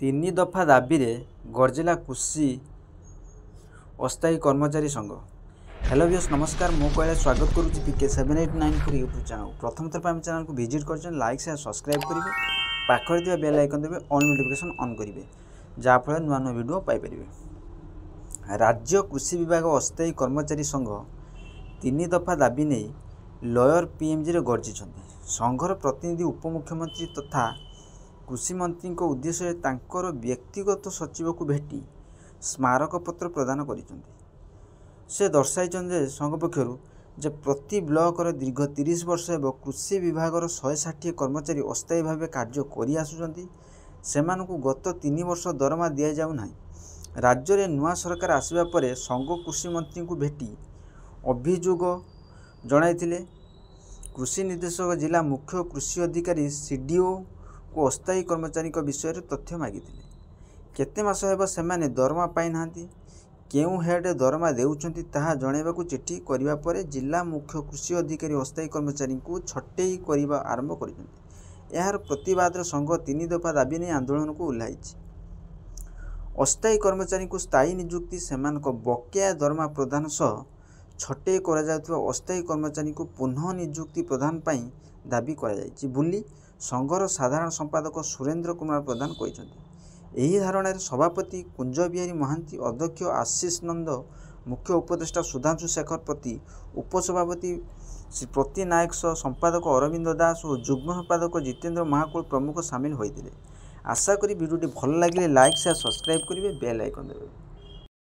ତିନି ଦଫା ଦାବିରେ ଗର୍ଜିଲା କୃଷି ଅସ୍ଥାୟୀ କର୍ମଚାରୀ ସଂଘ। हेलो व्यूअर्स नमस्कार मु कहले स्वागत करुच्ची PK 789 यूट्यूब चैनल। प्रथम थर आम चैनल को विजिट कर लाइक शेयर सब्सक्राइब करेंगे, पाखर दिया बेल आइकन देवे ऑल नोटिफिकेशन ऑन करेंगे जहाँफल नुआ नुआ वीडियो पाइपर। राज्य कृषि विभाग अस्थायी कर्मचारी संघ तीन दफा दाबी नहीं लयर PMG रे गर्जी। संघर प्रतिनिधि उपमुख्यमंत्री तथा कृषि मंत्री उद्देश्य तांकर व्यक्तिगत सचिव को भेटी स्मारक पत्र प्रदान करिसेंती। से दर्शाई संघ पक्षर जे प्रति ब्लॉक दीर्घ 30 वर्ष एवं कृषि विभाग 160 कर्मचारी अस्थायी भाव कार्य कर गत 3 वर्ष दरमा दि जाऊना। राज्य में नुआ सरकार आसवा पर संघ कृषि मंत्री को भेटी अभियोग जणाइथिले। कृषि निर्देशक जिला मुख्य कृषि अधिकारी CDO को अस्थायी कर्मचारी विषय तथ्य मागिथिले। केते मास हेब सेमाने दरमा पाई नाहांती, केउ हेड दरमा देउछंती ताहा जणाइबाकू चिठी करिबा परे जिला मुख्य कृषि अधिकारी अस्थायी कर्मचारी को छटेई करिबा आरंभ करिसेंती। यार प्रतिवाद संघ 3 दफा दाबी नहीं आंदोलन को उल्लाइछि। अस्थायी कर्मचारी को स्थायी नियुक्ति सेमानक बकेया दरमा प्रदान सह छटेई करा जाउथबा अस्थायी कर्मचारी को पुनः नियुक्ति प्रदान पाई दाबी करा जाइछि बुली संघर साधारण संपादक सुरेंद्र कुमार प्रधान कहिसेंती। एही धारणा सभापति कुंज बिहारी महांती, अध्यक्ष आशीष नंद, मुख्य उपदेष्टा सुधांशु शेखर प्रति, उपसभापति प्रति नायक सह संपादक अरविंद दास और जुग्म संपादक जितेंद्र महाकुल प्रमुख सामिल होते। आशा करी वीडियो भल लगे लाइक शेयर सब्सक्राइब करेंगे, बेल आइकन देवे।